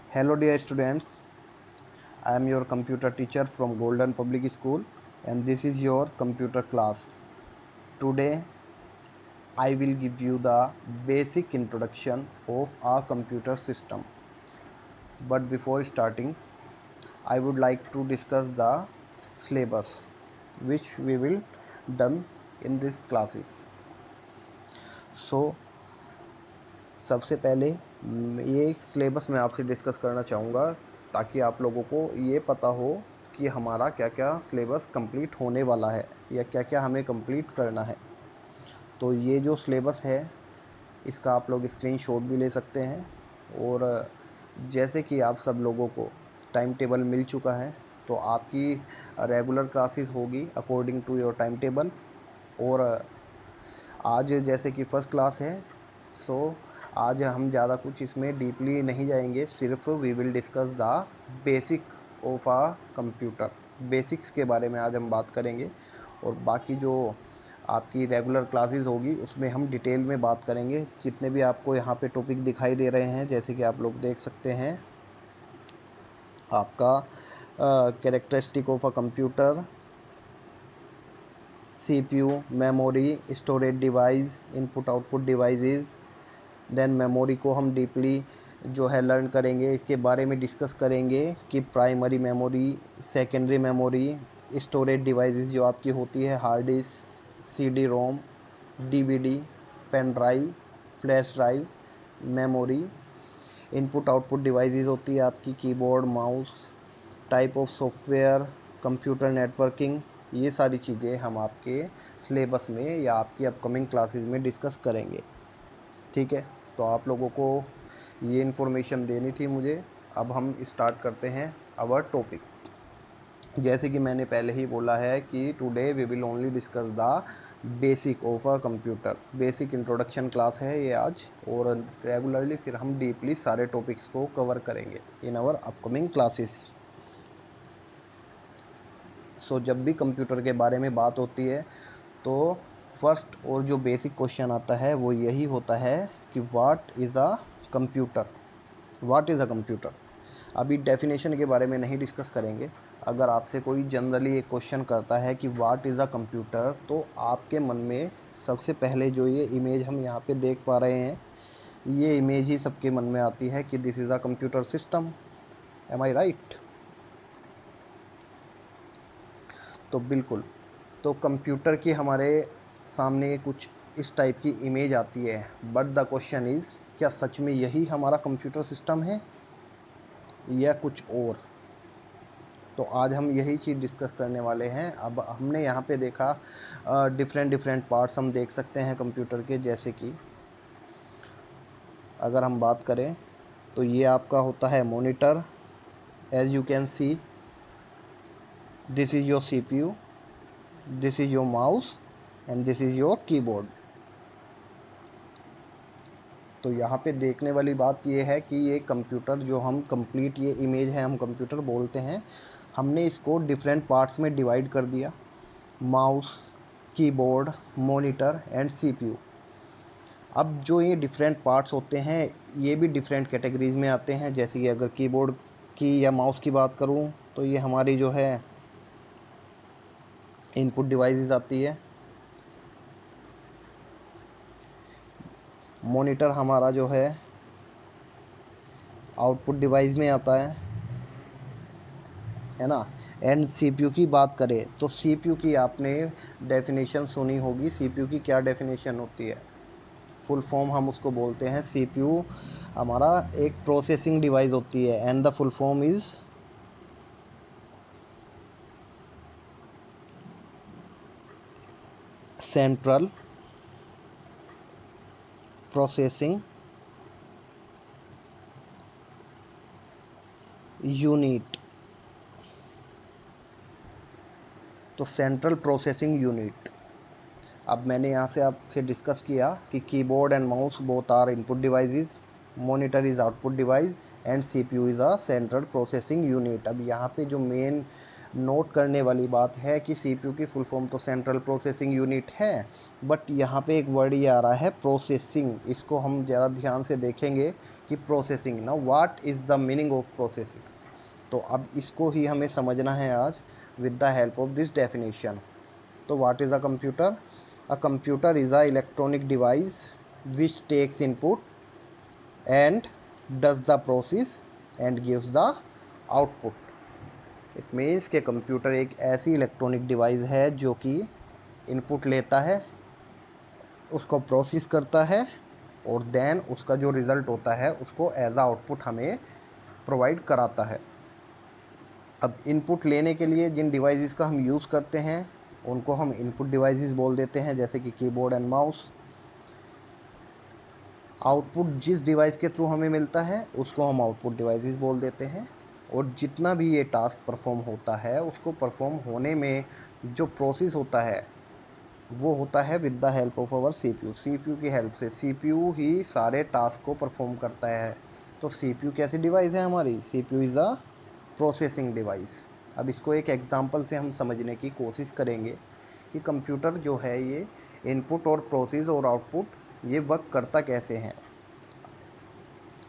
Hello dear students, I am your computer teacher from Golden Public School and this is your computer class. Today I will give you the basic introduction of our computer system. But before starting, I would like to discuss the syllabus which we will done in these classes. So सबसे पहले ये syllabus मैं आपसे discuss करना चाहूँगा ताकि आप लोगों को ये पता हो कि हमारा क्या क्या सिलेबस कंप्लीट होने वाला है या क्या क्या हमें कंप्लीट करना है। तो ये जो सिलेबस है इसका आप लोग स्क्रीनशॉट भी ले सकते हैं और जैसे कि आप सब लोगों को टाइम टेबल मिल चुका है तो आपकी रेगुलर क्लासेस होगी according to your time table. और आज जैसे कि फर्स्ट क्लास है सो आज हम ज़्यादा कुछ इसमें डीपली नहीं जाएंगे, सिर्फ we will discuss the basic of a computer. Basics के बारे में आज हम बात करेंगे और बाकी जो आपकी रेगुलर क्लासेस होगी उसमें हम डिटेल में बात करेंगे। जितने भी आपको यहाँ पे टॉपिक दिखाई दे रहे हैं जैसे कि आप लोग देख सकते हैं, आपका characteristic of a computer, CPU, memory, storage device, input output devices. Then memory को हम डीपली जो है लर्न करेंगे, इसके बारे में डिस्कस करेंगे कि primary memory, secondary memory, storage devices जो आपकी होती है hard disk, CD ROM, DVD, pen drive, flash drive, memory, input output devices होती है आपकी keyboard, mouse, type of software, computer networking. ये सारी चीज़ें हम आपके सिलेबस में या आपकी अपकमिंग क्लासेस में डिस्कस करेंगे। ठीक है, तो आप लोगों को ये इन्फॉर्मेशन देनी थी मुझे। अब हम स्टार्ट करते हैं आवर टॉपिक। जैसे कि मैंने पहले ही बोला है कि today we will only discuss the basic of a computer. Basic introduction class है ये आज और रेगुलरली फिर हम डीपली सारे टॉपिक्स को कवर करेंगे इन आवर अपकमिंग क्लासेस। सो जब भी कंप्यूटर के बारे में बात होती है तो फर्स्ट और जो बेसिक क्वेश्चन आता है वो यही होता है कि what is a computer. What is a computer. अभी डेफिनेशन के बारे में नहीं डिस्कस करेंगे। अगर आपसे कोई जनरली एक क्वेश्चन करता है कि व्हाट इज़ अ कंप्यूटर तो आपके मन में सबसे पहले जो ये इमेज हम यहाँ पे देख पा रहे हैं, ये इमेज ही सबके मन में आती है कि this is a computer system. Am I right? तो बिल्कुल, तो कंप्यूटर की हमारे सामने कुछ इस टाइप की इमेज आती है, बट द क्वेश्चन इज़ क्या सच में यही हमारा कंप्यूटर सिस्टम है या कुछ और। तो आज हम यही चीज़ डिस्कस करने वाले हैं। अब हमने यहाँ पे देखा डिफरेंट पार्ट्स हम देख सकते हैं कंप्यूटर के, जैसे कि अगर हम बात करें तो ये आपका होता है monitor. As you can see this is your CPU, this is your mouse and this is your keyboard. तो यहाँ पे देखने वाली बात ये है कि ये कंप्यूटर जो हम कंप्लीट ये इमेज है हम कंप्यूटर बोलते हैं, हमने इसको डिफरेंट पार्ट्स में डिवाइड कर दिया। Mouse, keyboard, monitor and CPU। अब जो ये डिफरेंट पार्ट्स होते हैं ये भी डिफरेंट कैटेगरीज में आते हैं। जैसे कि अगर कीबोर्ड की या माउस की बात करूँ तो ये हमारी जो है इनपुट डिवाइसेस आती है। मॉनिटर हमारा जो है आउटपुट डिवाइस में आता है ना। एंड CPU की बात करें तो CPU की आपने डेफिनेशन सुनी होगी। CPU की क्या डेफिनेशन होती है, फुल फॉर्म हम उसको बोलते हैं। CPU हमारा एक प्रोसेसिंग डिवाइस होती है and the full form is central processing unit. तो सेंट्रल प्रोसेसिंग यूनिट। अब मैंने यहाँ से आपसे डिस्कस किया कि keyboard and mouse both are input devices, monitor is output device and CPU is a central processing unit. अब यहाँ पे जो मेन नोट करने वाली बात है कि CPU की फुल फॉर्म तो सेंट्रल प्रोसेसिंग यूनिट है, बट यहाँ पे एक वर्ड ये आ रहा है प्रोसेसिंग। इसको हम ज़रा ध्यान से देखेंगे कि प्रोसेसिंग। ना what is the meaning of processing. तो अब इसको ही हमें समझना है आज with the help of this definition. तो what is a computer? A computer is a electronic device which takes input and does the process and gives the output. It means कि कंप्यूटर एक ऐसी इलेक्ट्रॉनिक डिवाइस है जो कि input लेता है, उसको प्रोसेस करता है और देन उसका जो रिज़ल्ट होता है उसको एज आ आउटपुट हमें प्रोवाइड कराता है। अब इनपुट लेने के लिए जिन डिवाइसेस का हम यूज़ करते हैं उनको हम इनपुट डिवाइसेस बोल देते हैं, जैसे कि कीबोर्ड एंड माउस। आउटपुट जिस डिवाइस के थ्रू हमें मिलता है उसको हम आउटपुट डिवाइसेस बोल देते हैं। और जितना भी ये टास्क परफॉर्म होता है उसको परफॉर्म होने में जो प्रोसेस होता है वो होता है with the help of our CPU. CPU की हेल्प से सीपीयू ही सारे टास्क को परफॉर्म करता है। तो सीपीयू कैसी डिवाइस है हमारी? CPU is a processing device. अब इसको एक एग्जांपल से हम समझने की कोशिश करेंगे कि कंप्यूटर जो है ये इनपुट और प्रोसेस और आउटपुट ये वर्क करता कैसे हैं।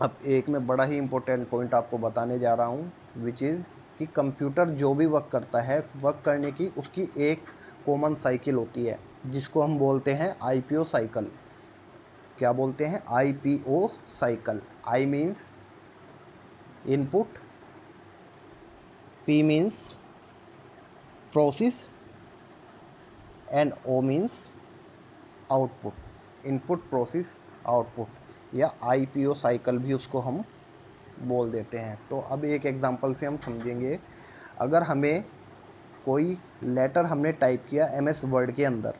अब एक मैं बड़ा ही इम्पोर्टेंट पॉइंट आपको बताने जा रहा हूँ विच इज़ कि कंप्यूटर जो भी वर्क करता है, वर्क करने की उसकी एक कॉमन साइकिल होती है जिसको हम बोलते हैं आईपीओ साइकिल। क्या बोलते हैं? IPO cycle. I means input, P means process and O means output. Input, process, output, या आईपीओ साइकिल भी उसको हम बोल देते हैं। तो अब एक एग्जांपल से हम समझेंगे। अगर हमें कोई लेटर हमने टाइप किया एमएस वर्ड के अंदर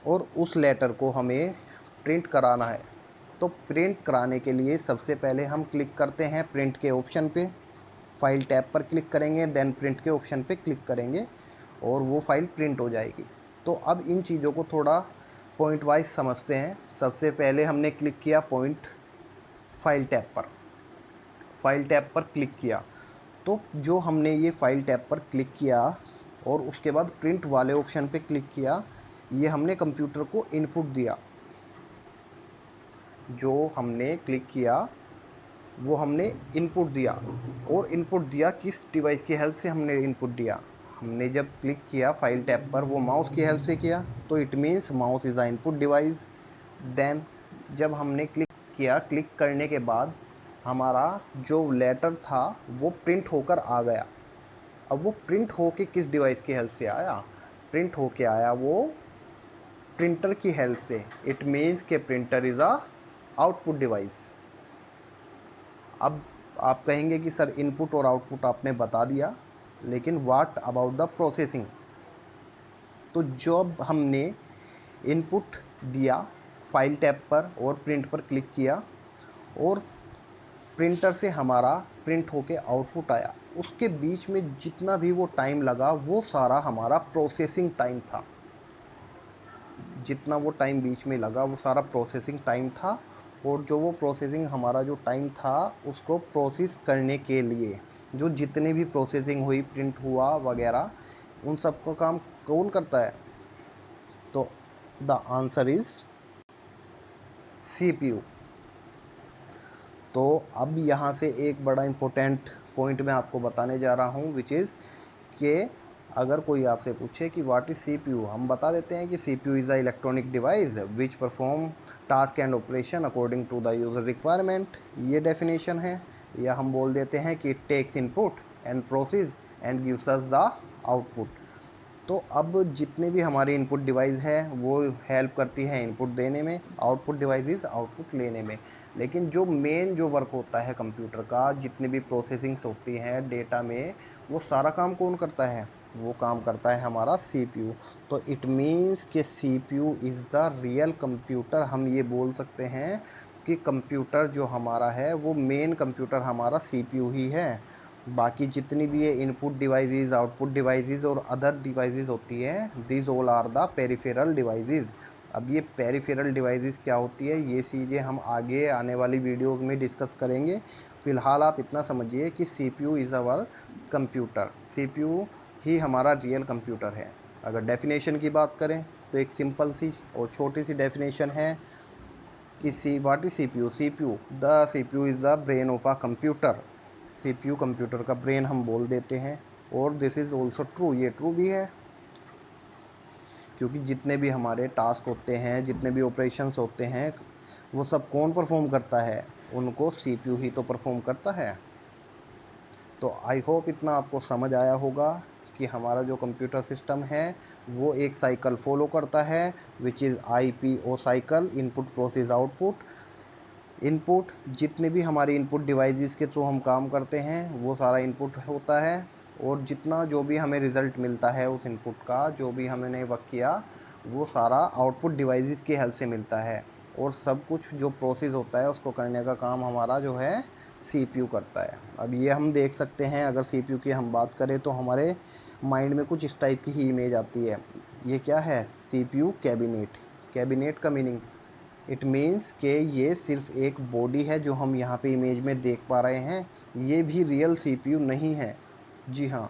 और उस लेटर को हमें प्रिंट कराना है, तो प्रिंट कराने के लिए सबसे पहले हम क्लिक करते हैं प्रिंट के ऑप्शन पे, फाइल टैब पर क्लिक करेंगे, देन प्रिंट के ऑप्शन पे क्लिक करेंगे और वो फाइल प्रिंट हो जाएगी। तो अब इन चीज़ों को थोड़ा पॉइंट वाइज समझते हैं। सबसे पहले हमने क्लिक किया पॉइंट फाइल टैब पर, फाइल टैब पर क्लिक किया। तो जो हमने ये फाइल टैब पर क्लिक किया और उसके बाद प्रिंट वाले ऑप्शन पे क्लिक किया, ये हमने कंप्यूटर को इनपुट दिया। जो हमने क्लिक किया वो हमने इनपुट दिया। और इनपुट दिया किस डिवाइस की हेल्प से हमने इनपुट दिया? हमने जब क्लिक किया फाइल टैब पर वो माउस की हेल्प से किया, तो it means mouse is a input device. Then जब हमने क्लिक किया, क्लिक करने के बाद हमारा जो लेटर था वो प्रिंट होकर आ गया। अब वो प्रिंट होके किस डिवाइस की हेल्प से आया? प्रिंट होके आया वो प्रिंटर की हेल्प से। इट मीन्स के printer is a output device. अब आप कहेंगे कि सर इनपुट और आउटपुट आपने बता दिया, लेकिन व्हाट अबाउट द प्रोसेसिंग? तो जब हमने इनपुट दिया फाइल टैब पर और प्रिंट पर क्लिक किया और प्रिंटर से हमारा प्रिंट होके आउटपुट आया, उसके बीच में जितना भी वो टाइम लगा वो सारा हमारा प्रोसेसिंग टाइम था। जितना वो टाइम बीच में लगा वो सारा प्रोसेसिंग टाइम था। और जो वो प्रोसेसिंग हमारा जो टाइम था उसको प्रोसेस करने के लिए जो जितने भी प्रोसेसिंग हुई, प्रिंट हुआ वगैरह, उन सब का काम कौन करता है? तो द आंसर इज सीपीयू। तो अब यहाँ से एक बड़ा इम्पोर्टेंट पॉइंट मैं आपको बताने जा रहा हूँ विच इज़ कि अगर कोई आपसे पूछे कि व्हाट इज़ सीपीयू, हम बता देते हैं कि CPU is a electronic device which perform task and operation according to the user requirement. ये डेफिनेशन है। या हम बोल देते हैं कि it takes input and process and gives us the output. तो अब जितने भी हमारे इनपुट डिवाइस है वो हेल्प करती है इनपुट देने में, आउटपुट डिवाइसेस आउटपुट लेने में। लेकिन जो मेन जो वर्क होता है कंप्यूटर का, जितनी भी प्रोसेसिंग्स होती हैं डेटा में, वो सारा काम कौन करता है? वो काम करता है हमारा सीपीयू। तो इट मीन्स कि CPU is the real computer. हम ये बोल सकते हैं कि कंप्यूटर जो हमारा है वो मेन कंप्यूटर हमारा सीपीयू ही है। बाकी जितनी भी ये इनपुट डिवाइसेस, आउटपुट डिवाइसेस और अदर डिवाइसेस होती है, this all are the peripheral devices. अब ये पेरिफेरल डिवाइसेस क्या होती है, ये चीज़ें हम आगे आने वाली वीडियोस में डिस्कस करेंगे। फ़िलहाल आप इतना समझिए कि CPU is our computer. CPU ही हमारा रियल कंप्यूटर है। अगर डेफिनेशन की बात करें तो एक सिंपल सी और छोटी सी डेफिनेशन है कि what is CPU? CPU is the brain of a computer. CPU computer का ब्रेन हम बोल देते हैं। और दिस इज ऑल्सो ट्रू, ये ट्रू भी है, क्योंकि जितने भी हमारे टास्क होते हैं, जितने भी ऑपरेशंस होते हैं, वो सब कौन परफॉर्म करता है? उनको सीपीयू ही तो परफॉर्म करता है। तो आई होप इतना आपको समझ आया होगा कि हमारा जो कंप्यूटर सिस्टम है वो एक साइकिल फॉलो करता है, which is IPO cycle, input process output. Input, जितने भी हमारे इनपुट डिवाइसेस के थ्रू हम काम करते हैं वो सारा इनपुट होता है, और जितना जो भी हमें रिज़ल्ट मिलता है उस इनपुट का, जो भी हमने वर्क किया, वो सारा आउटपुट डिवाइसेस की हेल्प से मिलता है। और सब कुछ जो प्रोसेस होता है उसको करने का काम हमारा जो है सीपीयू करता है। अब ये हम देख सकते हैं, अगर सीपीयू की हम बात करें तो हमारे माइंड में कुछ इस टाइप की ही इमेज आती है। ये क्या है? CPU cabinet. कैबिनेट का मीनिंग, इट मीन्स कि ये सिर्फ एक बॉडी है जो हम यहाँ पे इमेज में देख पा रहे हैं, ये भी रियल सीपीयू नहीं है। जी हाँ,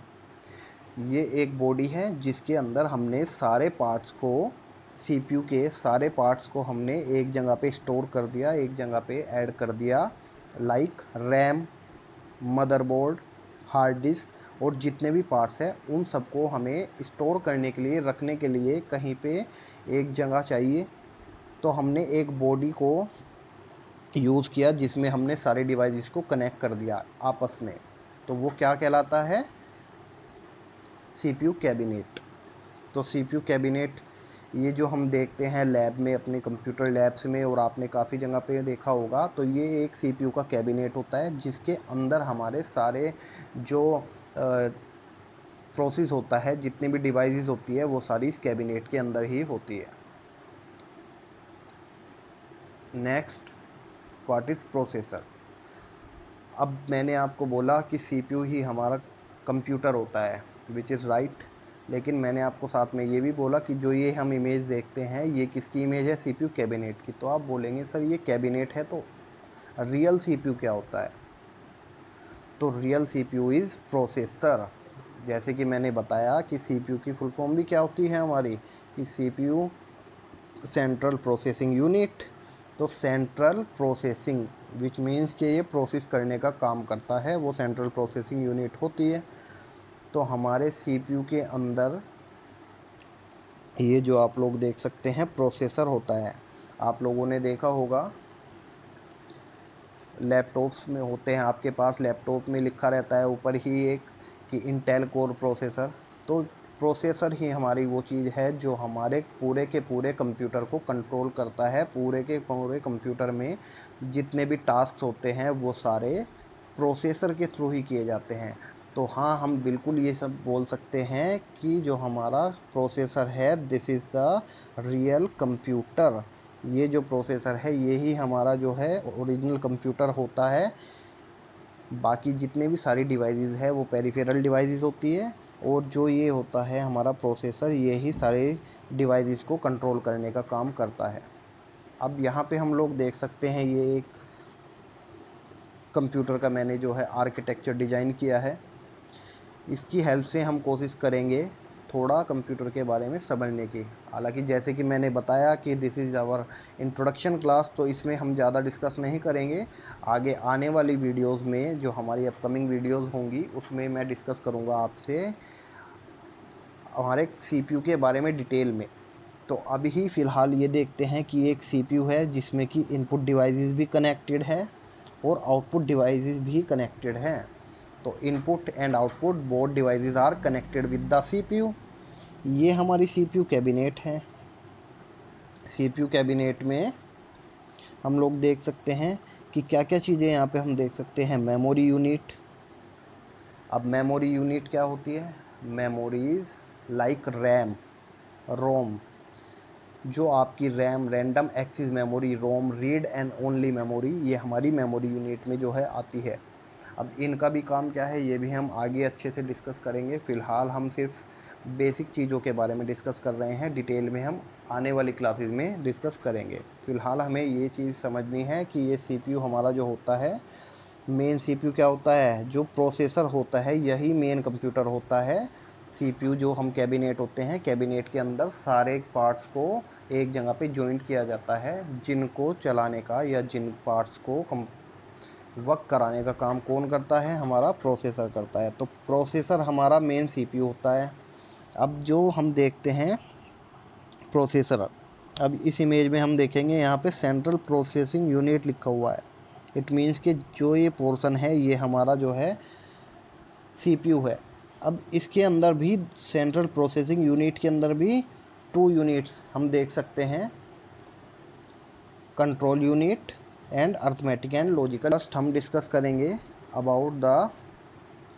ये एक बॉडी है जिसके अंदर हमने सारे पार्ट्स को, सीपीयू के सारे पार्ट्स को हमने एक जगह पे स्टोर कर दिया, एक जगह पे ऐड कर दिया, like RAM, motherboard, hard disk, और जितने भी पार्ट्स हैं उन सबको हमें स्टोर करने के लिए, रखने के लिए कहीं पे एक जगह चाहिए। तो हमने एक बॉडी को यूज़ किया जिसमें हमने सारे डिवाइसेस को कनेक्ट कर दिया आपस में। तो वो क्या कहलाता है? CPU cabinet. तो सीपीयू कैबिनेट, ये जो हम देखते हैं लैब में, अपने कंप्यूटर लैब्स में, और आपने काफ़ी जगह पे देखा होगा, तो ये एक सीपीयू का कैबिनेट होता है जिसके अंदर हमारे सारे जो प्रोसेस होता है, जितनी भी डिवाइसेस होती है, वो सारी इस कैबिनेट के अंदर ही होती है। Next, what is processor? अब मैंने आपको बोला कि सीपीयू ही हमारा कंप्यूटर होता है, विच इज़ राइट। लेकिन मैंने आपको साथ में ये भी बोला कि जो ये हम इमेज देखते हैं, ये किसकी इमेज है? सीपीयू कैबिनेट की। तो आप बोलेंगे सर ये कैबिनेट है, तो रियल सीपीयू क्या होता है? तो रियल सीपीयू इज़ प्रोसेसर। जैसे कि मैंने बताया कि सीपीयू की फुल फॉर्म भी क्या होती है हमारी, कि सीपीयू सेंट्रल प्रोसेसिंग यूनिट। तो सेंट्रल प्रोसेसिंग, विच मीन्स कि ये प्रोसेस करने का काम करता है, वो सेंट्रल प्रोसेसिंग यूनिट होती है। तो हमारे सीपीयू के अंदर ये जो आप लोग देख सकते हैं प्रोसेसर होता है। आप लोगों ने देखा होगा लैपटॉप्स में होते हैं, आपके पास लैपटॉप में लिखा रहता है ऊपर ही एक कि इंटेल कोर प्रोसेसर। तो प्रोसेसर ही हमारी वो चीज़ है जो हमारे पूरे के पूरे कंप्यूटर को कंट्रोल करता है। पूरे के पूरे कंप्यूटर में जितने भी टास्क होते हैं वो सारे प्रोसेसर के थ्रू ही किए जाते हैं। तो हाँ, हम बिल्कुल ये सब बोल सकते हैं कि जो हमारा प्रोसेसर है, this is the real computer. ये जो प्रोसेसर है यही हमारा जो है ओरिजिनल कंप्यूटर होता है। बाकी जितने भी सारी डिवाइसेस है वो पेरिफेरल डिवाइसेस होती है, और जो ये होता है हमारा प्रोसेसर, ये ही सारे डिवाइसेस को कंट्रोल करने का काम करता है। अब यहाँ पे हम लोग देख सकते हैं, ये एक कंप्यूटर का मैंने जो है आर्किटेक्चर डिज़ाइन किया है। इसकी हेल्प से हम कोशिश करेंगे थोड़ा कंप्यूटर के बारे में समझने की। हालांकि जैसे कि मैंने बताया कि this is our introduction class, तो इसमें हम ज़्यादा डिस्कस नहीं करेंगे। आगे आने वाली वीडियोस में, जो हमारी अपकमिंग वीडियोस होंगी, उसमें मैं डिस्कस करूँगा आपसे हमारे सीपीयू के बारे में डिटेल में। तो अभी ही फ़िलहाल ये देखते हैं कि एक सीपीयू है जिसमें कि इनपुट डिवाइसेस भी कनेक्टेड है और आउटपुट डिवाइसेस भी कनेक्टेड हैं। तो input and output both devices are connected with the CPU. ये हमारी सीपीयू कैबिनेट है। सीपीयू कैबिनेट में हम लोग देख सकते हैं कि क्या क्या चीज़ें यहाँ पे हम देख सकते हैं। Memory unit. अब मेमोरी यूनिट क्या होती है? Memories like RAM, ROM. जो आपकी RAM, random access memory, ROM, read and only memory, ये हमारी मेमोरी यूनिट में जो है आती है। अब इनका भी काम क्या है ये भी हम आगे अच्छे से डिस्कस करेंगे। फ़िलहाल हम सिर्फ बेसिक चीज़ों के बारे में डिस्कस कर रहे हैं, डिटेल में हम आने वाली क्लासेस में डिस्कस करेंगे। फ़िलहाल हमें ये चीज़ समझनी है कि ये सीपीयू हमारा जो होता है, मेन सीपीयू क्या होता है? जो प्रोसेसर होता है यही मेन कंप्यूटर होता है। सीपीयू जो हम कैबिनेट होते हैं, कैबिनेट के अंदर सारे पार्ट्स को एक जगह पे जॉइंट किया जाता है, जिनको चलाने का या जिन पार्ट्स को वर्क कराने का काम कौन करता है? हमारा प्रोसेसर करता है। तो प्रोसेसर हमारा मेन सीपीयू होता है। अब जो हम देखते हैं प्रोसेसर, अब इस इमेज में हम देखेंगे यहाँ पे सेंट्रल प्रोसेसिंग यूनिट लिखा हुआ है। इट मीन्स कि जो ये पोर्शन है ये हमारा जो है सीपीयू है। अब इसके अंदर भी सेंट्रल प्रोसेसिंग यूनिट के अंदर भी 2 यूनिट्स हम देख सकते हैं, control unit and arithmetic and logical. First हम डिस्कस करेंगे about the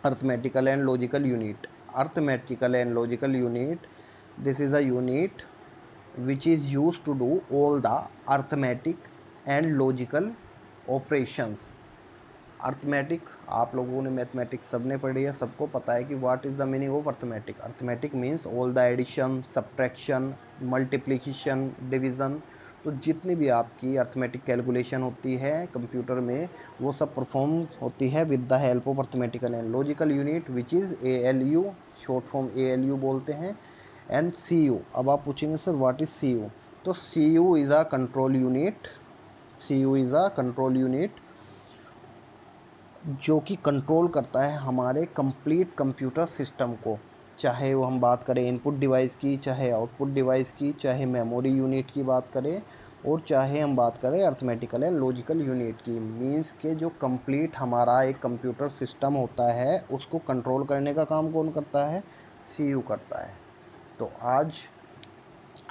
arithmetical and logical unit. Arithmetical and logical unit, this is a unit which is used to do all the arithmetic and logical operations। Arithmetic, आप लोगों ने mathematics सबने पढ़ी है, सबको पता है कि what is the meaning of arithmetic. Arithmetic means all the addition, subtraction, multiplication, division. तो जितनी भी आपकी अर्थमेटिक कैलकुलेशन होती है कंप्यूटर में, वो सब परफॉर्म होती है with the help of arithmetical and logical unit which is ALU, short form ALU बोलते हैं, एंड CU। अब आप पूछेंगे सर व्हाट इज़ CU? तो CU is a control unit. CU is a control unit जो कि कंट्रोल करता है हमारे कंप्लीट कंप्यूटर सिस्टम को, चाहे वो हम बात करें इनपुट डिवाइस की, चाहे आउटपुट डिवाइस की, चाहे मेमोरी यूनिट की बात करें, और चाहे हम बात करें अर्थमेटिकल एंड लॉजिकल यूनिट की। मींस के जो कंप्लीट हमारा एक कंप्यूटर सिस्टम होता है उसको कंट्रोल करने का काम कौन करता है? CU करता है। तो आज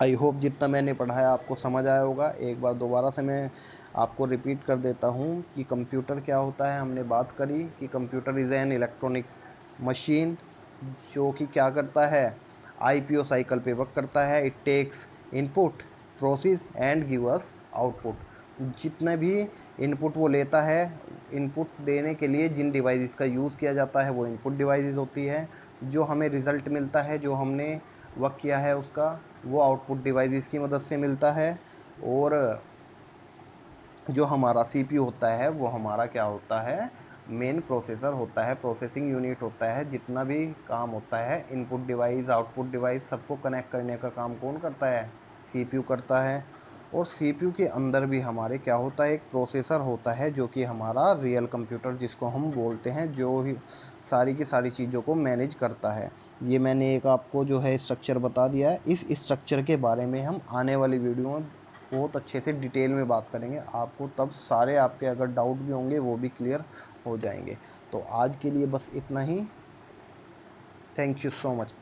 आई होप जितना मैंने पढ़ाया आपको समझ आया होगा। एक बार दोबारा से मैं आपको रिपीट कर देता हूँ कि कंप्यूटर क्या होता है। हमने बात करी कि computer is an electronic machine जो कि क्या करता है? IPO साइकिल पे वर्क करता है। It takes input, process and give us output. जितने भी इनपुट वो लेता है, इनपुट देने के लिए जिन डिवाइसेस का यूज़ किया जाता है वो इनपुट डिवाइसेस होती है। जो हमें रिज़ल्ट मिलता है, जो हमने वर्क किया है उसका, वो आउटपुट डिवाइसेस की मदद से मिलता है। और जो हमारा CPU होता है वो हमारा क्या होता है? मेन प्रोसेसर होता है, प्रोसेसिंग यूनिट होता है। जितना भी काम होता है इनपुट डिवाइस, आउटपुट डिवाइस, सबको कनेक्ट करने का काम कौन करता है? CPU करता है। और CPU के अंदर भी हमारे क्या होता है? एक प्रोसेसर होता है जो कि हमारा रियल कंप्यूटर जिसको हम बोलते हैं, जो ही सारी की सारी चीज़ों को मैनेज करता है। ये मैंने एक आपको जो है स्ट्रक्चर बता दिया है। इस स्ट्रक्चर के बारे में हम आने वाली वीडियो में बहुत अच्छे से डिटेल में बात करेंगे। आपको तब सारे आपके अगर डाउट भी होंगे वो भी क्लियर हो जाएंगे। तो आज के लिए बस इतना ही। Thank you so much.